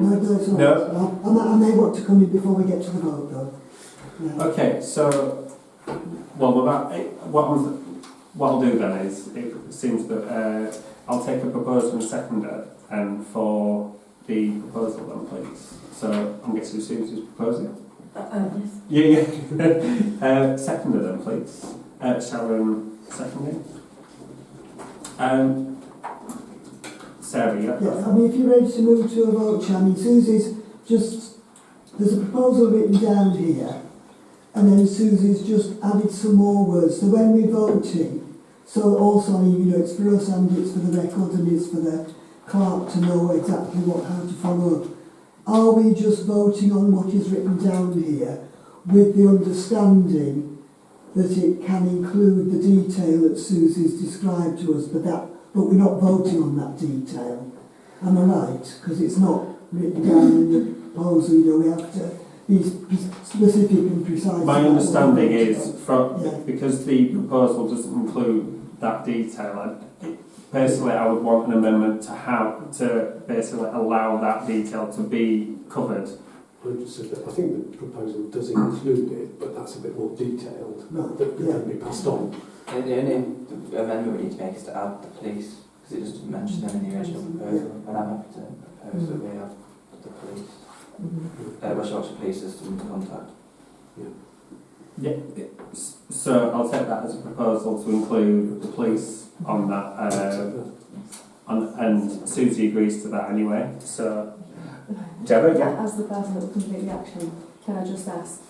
No, it's all right. I may want to come in before we get to the vote, though. Yeah. Okay, so, well, what I'll do then is, it seems that I'll take a proposer and seconder for the proposal then, please. So, I'm guessing Susie's proposing? Yes. Yeah. Seconder then, please. Sharon seconding. Sarah, yeah? Yeah, I mean, if you're ready to move to a vote, Chair, I mean, Susie's just, there's a proposal written down here, and then Susie's just added some more words. So when we're voting, so also, I mean, you know, it's for us and it's for the record and it's for the clerk to know exactly how to follow up. Are we just voting on what is written down here with the understanding that it can include the detail that Susie's described to us, but we're not voting on that detail? Am I right? Because it's not written down in the proposal, you know, we have to be specific and precise. My understanding is, because the proposal doesn't include that detail, personally I would want an amendment to basically allow that detail to be covered. I think the proposal does include it, but that's a bit more detailed, that can be passed on. The only amendment we need to make is to add the police, because it doesn't mention them in the original proposal, and I'm happy to propose that we have the police, West Yorkshire Police as someone to contact. Yeah. So I'll take that as a proposal to include the police on that, and Susie agrees to that anyway. So, Gemma, yeah. As the person that will complete the action, can I just ask,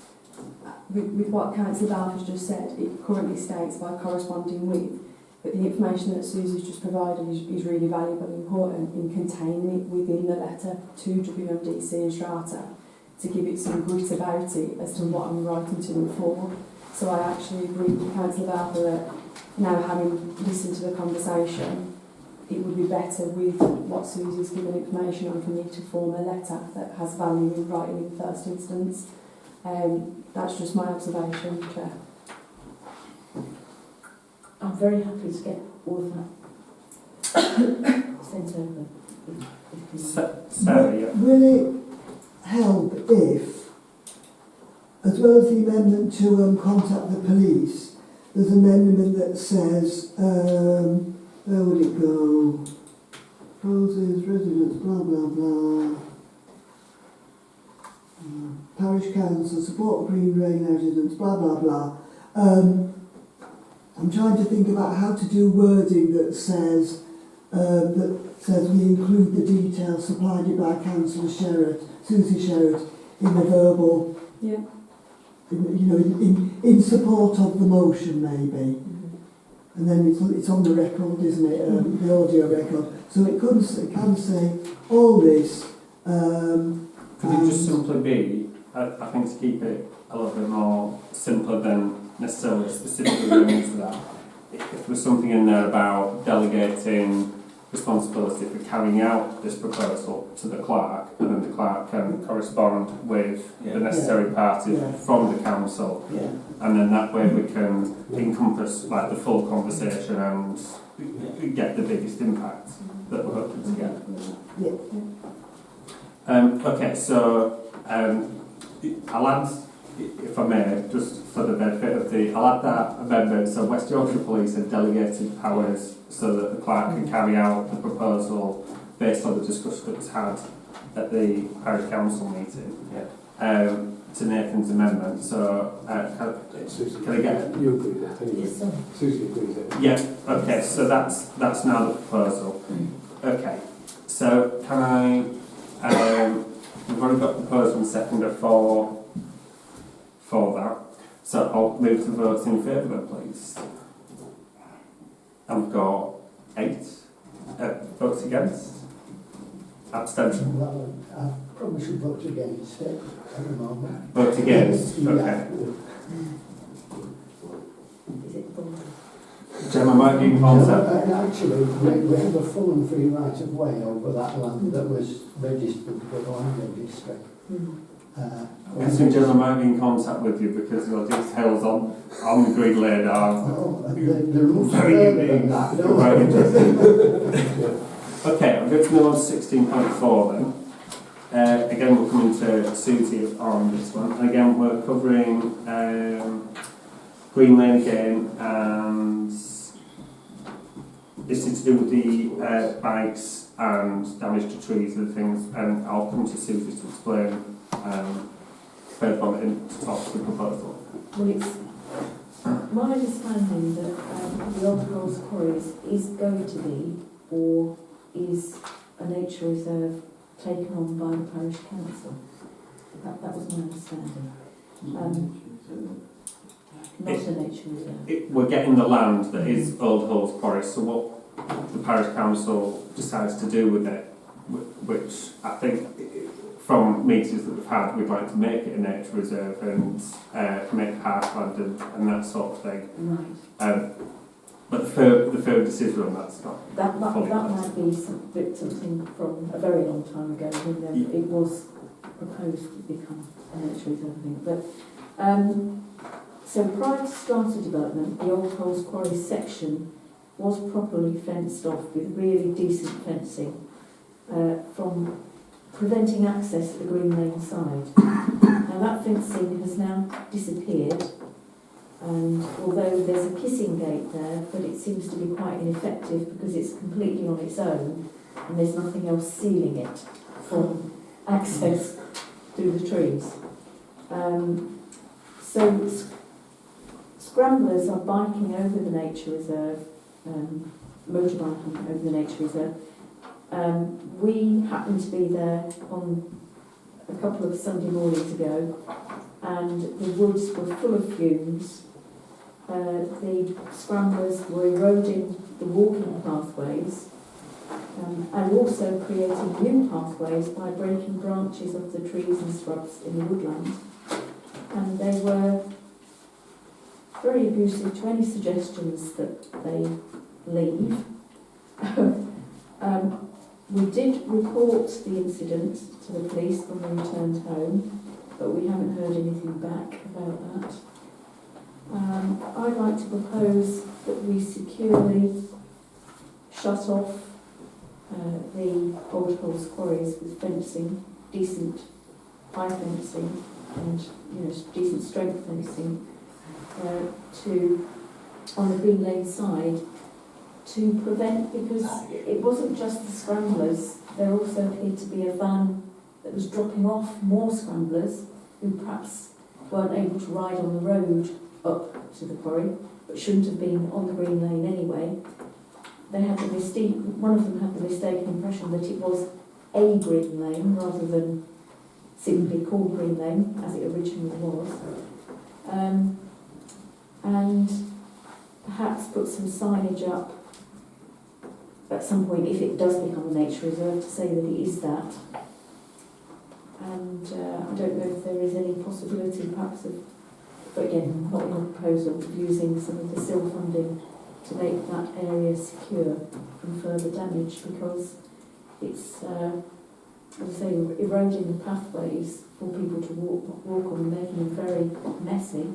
with what Councillor Balfe has just said, it currently states by corresponding with, but the information that Susie's just provided is really valuable and important in containing it within the letter to WMDC and Strata to give it some grit about it as to what I'm writing to them for. So I actually agree with Councillor Balfe that now, having listened to the conversation, it would be better with what Susie's given information on for me to form a letter that has value in writing in the first instance. That's just my observation, Chair. I'm very happy to get all of that sent over. Sarah, yeah. Will it help if, as well as the amendment to contact the police, there's an amendment that says, where would it go? Houses, residents, blah, blah, blah. Parish Council, support Green Drain residents, blah, blah, blah. I'm trying to think about how to do wording that says we include the details supplied by Councillor Sherratt, Susie Sherratt, in the verbal, in support of the motion, maybe. And then it's on the record, isn't it? The audio record. So it can say all this. Could it just simply be, I think to keep it a little bit more simpler than necessarily specifically going into that, if there's something in there about delegating responsibility for carrying out this proposal to the clerk, and then the clerk can correspond with the necessary parties from the council, and then that way we can encompass like the full conversation and get the biggest impact that we're hoping to get. Okay, so I'll add, if I may, just for the benefit of I'll add that amendment. So West Yorkshire Police have delegated powers so that the clerk can carry out the proposal based on the discussion that was had at the Parish Council meeting. To Nathan's amendment. So can I get? You agree with that anyway. Yes, sir. Susie agrees with it. Yeah. Okay. So that's now the proposal. Okay. So can I? We've already got the proposal and seconder for that. So I'll move to votes in favour then, please. I've got 8 votes against. Abstention. Well, I probably should vote against it at the moment. Vote against. Okay. Is it full? Gemma might be in contact. Actually, we have a full and free right of way over that land that was registered with the land registry. I'm guessing Gemma might be in contact with you because your details on the Green Lane are very unique. Right, interesting. Okay, I'm going to move on to 16.4 then. again, we're coming to Susie on this one. And again, we're covering Green Lane again, and this is to do with the bikes and damage to trees and things. And I'll come to Susie to explain further on and to talk to the proposal. Well, it's my understanding that the Old Coals Quarries is going to be, or is, a nature reserve taken on by the Parish Council. That was my understanding. Not a nature reserve. We're getting the land that is Old Hulls Quarry, so what the Parish Council decides to do with it, which I think from meetings that we've had, we'd like to make it a nature reserve and make parkland and that sort of thing. Right. But the further decision on that's not That fully might be something from a very long time ago when it was proposed to become a nature reserve, I think. But so prior to strata development, the Old Coals Quarry section was properly fenced off with really decent fencing from preventing access to the Green Lane side. Now that fencing has now disappeared, and although there's a kissing gate there, but it seems to be quite ineffective because it's completely on its own and there's nothing else sealing it from access through the trees. So scramblers are biking over the nature reserve, motorbiking over the nature reserve. We happened to be there on a couple of Sunday mornings ago, and the woods were full of fumes. The scramblers were eroding the walking pathways and also creating new pathways by breaking branches of the trees and shrubs in the woodland. And they were very abusive to any suggestions that they leave. We did report the incident to the police when we returned home, but we haven't heard anything back about that. I'd like to propose that we securely shut off the Old Hulls Quarries with fencing, decent high fencing and decent strength fencing on the Green Lane side, to prevent, because it wasn't just the scramblers, there also appeared to be a van that was dropping off more scramblers who perhaps weren't able to ride on the road up to the quarry, but shouldn't have been on the Green Lane anyway. They had the mistake, one of them had the mistaken impression that it was a Green Lane rather than simply called Green Lane, as it originally was. And perhaps put some signage up at some point, if it does become a nature reserve, to say that it is that. And I don't know if there is any possibility perhaps of, but again, not in the proposal, of using some of the SIL funding to make that area secure from further damage, because it's, as I say, eroding the pathways for people to walk on, making them very messy,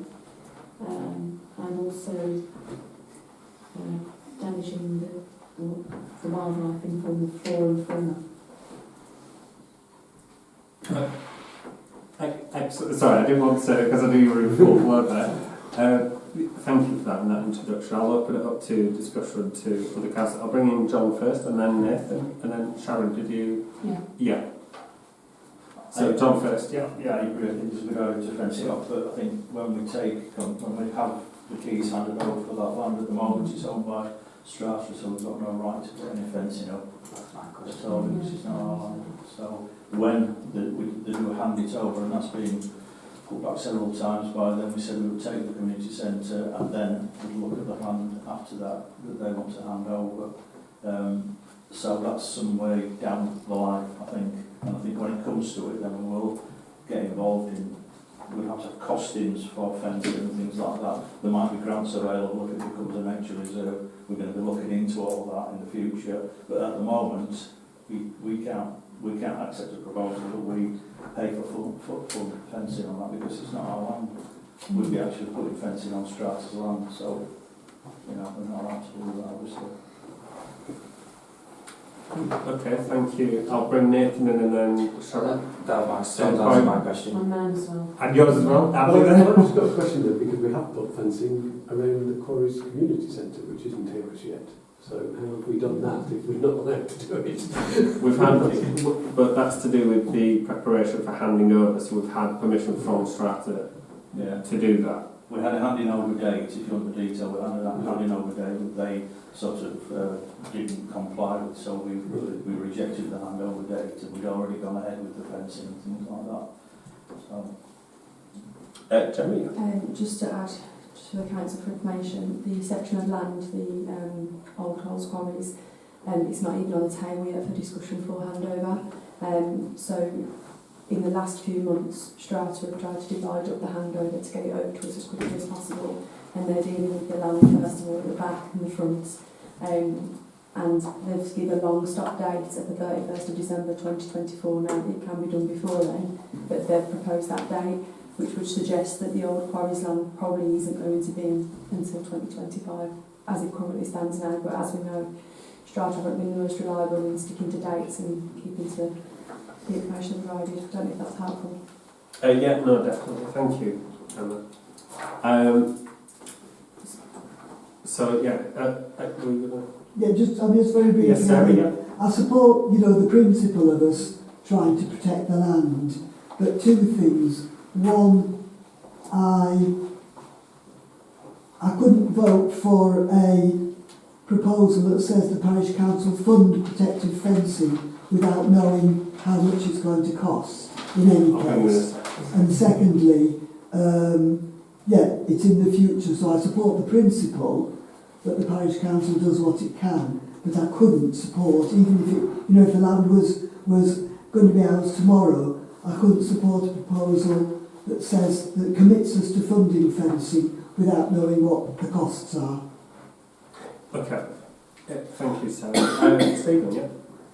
and also damaging the wildlife in form of flora and fauna. Sorry, I didn't want to, because I knew you were in full flow there. Thank you for that and that introduction. I'll open it up to discussion to other council. I'll bring in John first, and then Nathan, and then Sharon. Did you? Yeah. Yeah. So John first. Yeah. Yeah, I agree. I think there's a go to fence it off, but I think when we have the keys handed over for that land at the moment, it's owned by Strata, so we've got no right to put any fencing up at all because it's not our land. So when they do hand it over, and that's been put back several times by them, we said we would take the community centre and then we'd look at the land after that they want to hand over. So that's some way down the line, I think. And I think when it comes to it, then we will get involved in, we have to have costings for fencing and things like that. There might be grants available if it becomes a nature reserve. We're going to be looking into all that in the future. But at the moment, we can't accept a proposal that we pay for full fencing on that because it's not our land. We'd be actually putting fencing on Strata's land, so we're not allowed to do that, obviously. Okay, thank you. I'll bring Nathan in and then Sharon. That was my question. And mine as well. And yours as well? Well, I've just got a question though, because we have put fencing around the Quarries Community Centre, which isn't here as yet. So how have we done that if we're not allowed to do it? We've had, but that's to do with the preparation for handing over, so we've had permission from Strata to do that. We had a handing over date, if you want the detail, we had a handing over date that they sort of didn't comply with, so we rejected the handover date, and we'd already gone ahead with the fencing and things like that. So, Jeremy? Just to add to the council for information, the section of land, the old Halls Quarries, it's not even on the table yet for discussion for handover. So in the last few months, Strata have tried to divide up the handover to get it over to us as quickly as possible, and they're dealing with the land first of all at the back and the front. And they've given a long stop date at the 31st of December 2024. Now it can be done before then, but they've proposed that date, which would suggest that the old quarries land probably isn't going to be in until 2025 as it currently stands now. But as we know, Strata haven't been the most reliable in sticking to dates and keeping to the information provided. I don't know if that's helpful. Yeah, no, definitely. Thank you, Emma. So yeah, were you gonna? Yeah, just very briefly. Yes, sir, I support, the principle of us trying to protect the land, but two things. One, I couldn't vote for a proposal that says the parish council fund protective fencing without knowing how much it's going to cost in any case. And secondly, it's in the future, so I support the principle that the parish council does what it can, but I couldn't support, even if if the land was going to be ours tomorrow, I couldn't support a proposal that commits us to funding fencing without knowing what the costs are. Okay. Thank you, Sarah. Stephen, yeah?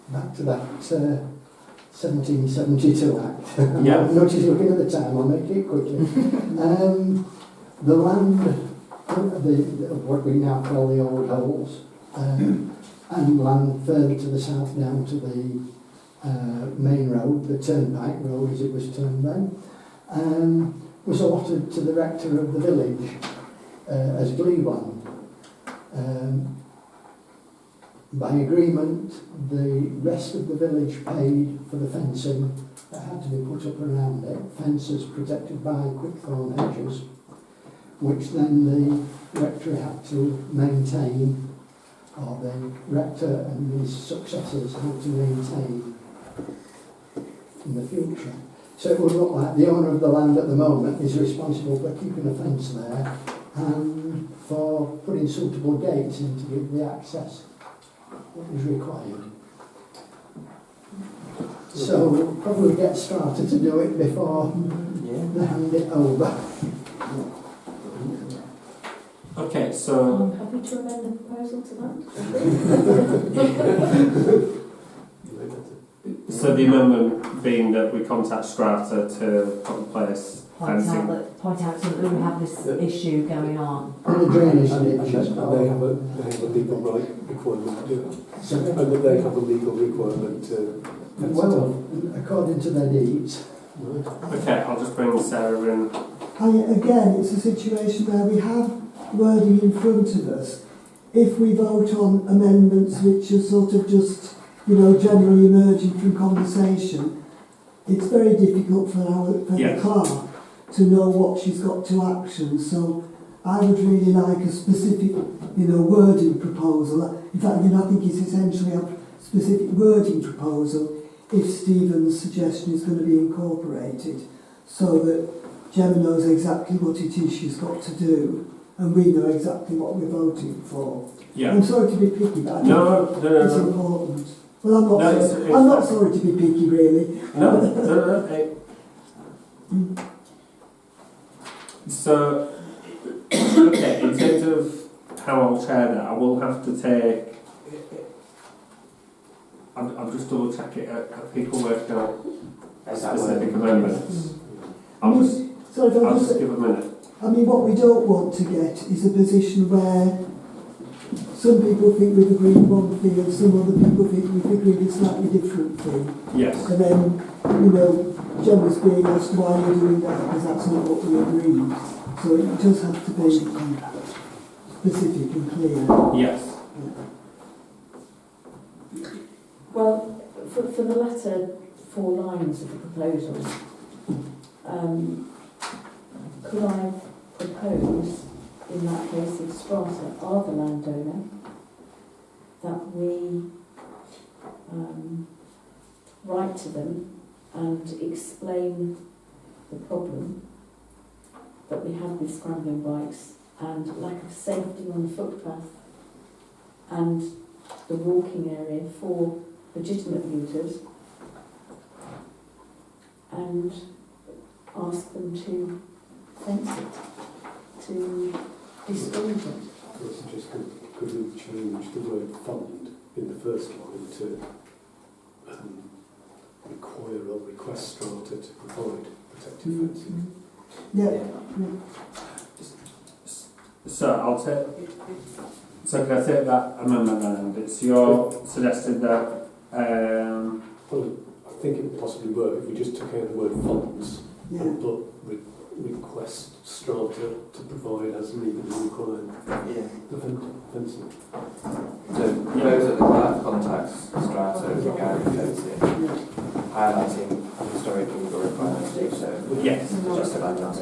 Back to that 1772 Act. Yeah. I'm not just looking at the time, I'll make it quickly. The land, what we now call the old holes, and land further to the south down to the main road, the turnpike road as it was termed then, was allotted to the rector of the village as glebe land. By agreement, the rest of the village paid for the fencing that had to be put up around it, fences protected by quickthorn hedges, which then the rector had to maintain, or the rector and his successors had to maintain in the future. So it would look like the owner of the land at the moment is responsible for keeping a fence there and for putting suitable gates in to give the access that is required. So we'll probably get Strata to do it before they hand it over. Okay, so... I'm happy to amend the proposal to that. So the amendment being that we contact Strata to put in place fencing. Point out that we have this issue going on. And the drainage And ditch as well. they have a legal right requirement to do it. And that they have a legal requirement to... Well, according to their deeds. Okay, I'll just bring Sarah in. Again, it's a situation where we have wording in front of us. If we vote on amendments which are sort of just, generally emerging from conversation, it's very difficult for the clerk to know what she's got to action. So I would really like a specific, wording proposal. In fact, I think it's essentially a specific wording proposal if Stephen's suggestion is going to be incorporated, so that Gemma knows exactly what it is she's got to do, and we know exactly what we're voting for. Yeah. I'm sorry to be picky, but I think it's important. Well, I'm not sorry to be picky, really. No. So, okay, in terms of how I'll chair that, I will have to take... I'm just double checking at people working out specific amendments. I'll just give a minute. What we don't want to get is a position where some people think we've agreed one fee and some other people think we've agreed a slightly different fee. Yes. And then, you know, John was being asked why you're doing that because that's not what we agreed. So it does have to be specific and clear. Yes. Well, for the latter 4 lines of the proposal, could I propose, in that case, if Strata are the landowner, that we write to them and explain the problem that we have with scrambling bikes and lack of safety on the footpath and the walking area for legitimate users, and ask them to fence it, to discourage it. I was suggesting, could we change the word fund in the first line to require or request Strata to provide protective fencing? Yeah. So can I take that amendment then? It's your suggested that Well, I think it would possibly work if we just took out the word funds Yeah. and put request Strata to provide as legally required Yeah. the fencing. So those that the clerk contacts Strata regarding fencing, highlighting historic legal requirements to do so. yes. Just about that.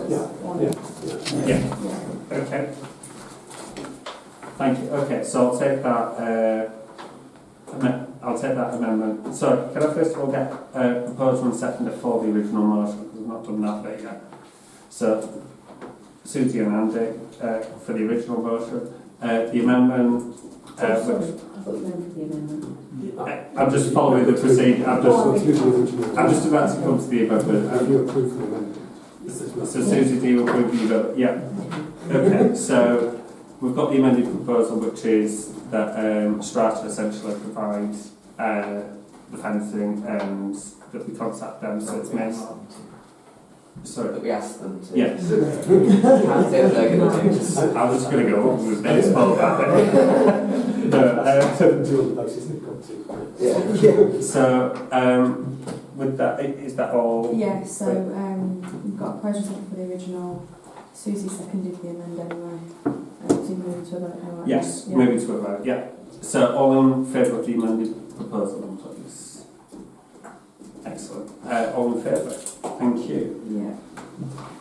Yeah. Okay. Thank you. Okay, so I'll take that. I'll take that amendment. So, can I first of all get a proposal and seconder for the original motion? Because we've not done that bit yet. So, Susie and Andy for the original motion. The amendment. Sorry, I Which, thought you meant for the amendment. I'm just following the procedure. I'm just about to come to the amendment. Have you approved the amendment? So, Susie, do you approve the amendment? Yeah. Okay. So. We've got the amended proposal, which is that Strata essentially provides the fencing and that we contact them, so it's made. Sorry. That we ask them to. Yes. Can't say that they're going to do. Just I was just going to go with baseball about it. Do on the basis they've got to. yeah. So, with that, is that all? Yeah, so we've got a proposal for the original. Susie seconded the amend anyway. So moving to a vote now, right? Yes, Yeah. moving to a vote, yeah. So, all in favour of the amended proposal, then, please? Excellent. All in favour? Thank you. Yeah.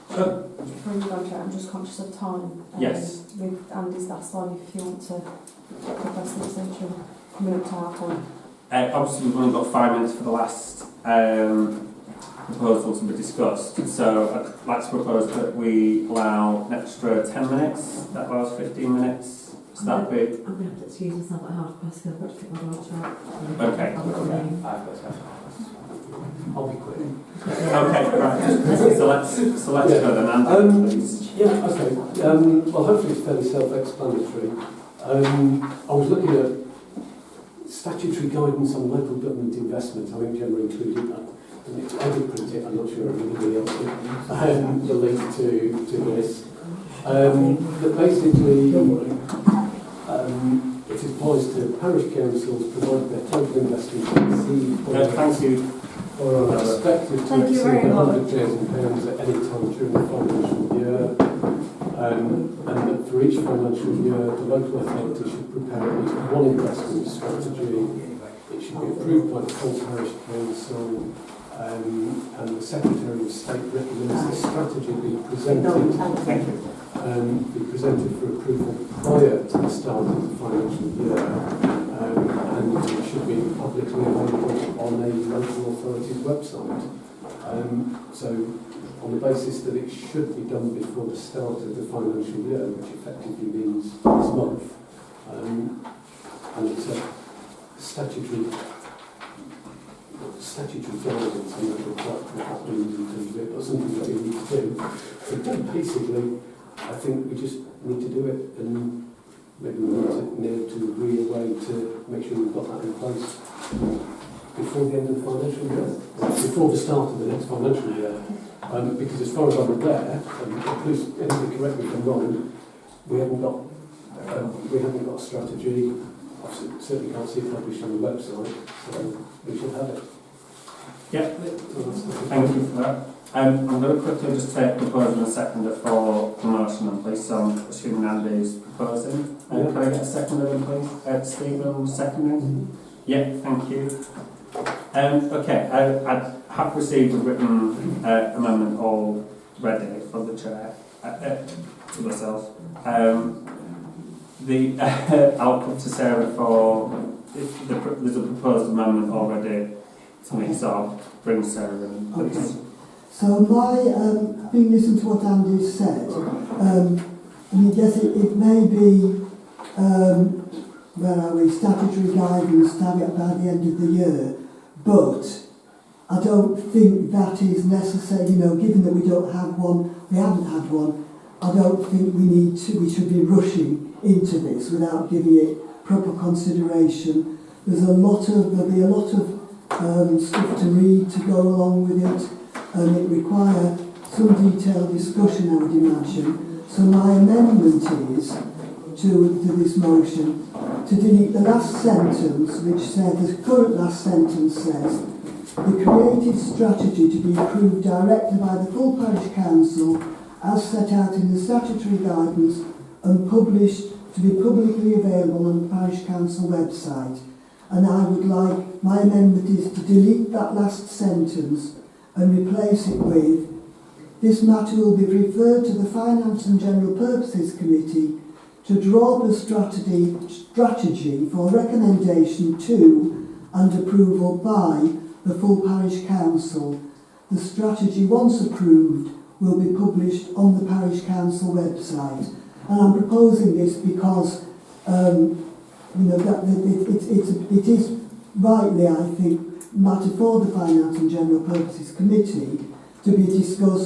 Before you go on, I'm just conscious of time. Yes. With Andy's last one, if you want to request an extension, coming up to our point. Obviously, we've only got 5 minutes for the last proposal to be discussed. So, I'd like to propose that we allow an extra 10 minutes. That allows 15 minutes. Does that be? I'm going to have to excuse myself at half past because I've got to pick my daughter up. Okay. I've got a meeting. I've got to. I'll be quick. Okay, right. So let's go then, Andy, please. Yeah, okay. Well, hopefully it's fairly self-explanatory. I was looking at statutory guidance on local government investment. I think generally included that. And I did print it, I'm not sure if anybody else did, the link to this. That basically it applies to parish councils provided their total investment exceed Thank you. or are expected to Thank you exceed very much. £100,000 at any time during the financial year. And that for each financial year, the local authority should prepare at least one investment strategy. It should be approved by the full parish council, and the Secretary of State recommends the strategy be presented. Be presented for approval prior to the start of the financial year, and it should be publicly available on a local authority's website. So, on the basis that it should be done before the start of the financial year, which effectively means this month, and it's a statutory guidance, I'm not sure what that means in terms of it, but something that we need to do. But basically, I think we just need to do it, and maybe we need to agree a way to make sure we've got that in place before the end of the financial year, before the start of the next financial year. Because as far as I'm aware, and please anybody correct me if I'm wrong, we haven't got We haven't got a strategy. I certainly can't see it published on the website, so we should have it. Yeah, So that's the thank you for that. I'm going to quickly just take proposal and seconder for the motion and please, so I'm assuming Andy's proposing. Yeah. Can I get a seconder then please? Stephen seconding? Yeah, thank you. Okay, I have received a written amendment already for the chair, to myself. I'll come to Sarah for, there's a proposed amendment already to me, so I'll bring Sarah in, please. Okay. So having listened to what Andy said, I mean, yes, it may be, where are we, statutory guidance to have it by the end of the year, but I don't think that is necessary, you know, given that we don't have one, we haven't had one, I don't think we should be rushing into this without giving it proper consideration. There'll be a lot of stuff to read to go along with it, and it requires some detailed discussion, I would imagine. So my amendment is to this motion to delete the last sentence, which says, the current last sentence says, the creative strategy to be approved directly by the full parish council as set out in the statutory guidance and published to be publicly available on the parish council website. And I would like, my amendment is to delete that last sentence and replace it with, this matter will be referred to the Finance and General Purposes Committee to draw up a strategy for recommendation to and approval by the full parish council. The strategy, once approved, will be published on the parish council website. And I'm proposing this because you know, that it is rightly, I think, matter for the Finance and General Purposes Committee to be discussed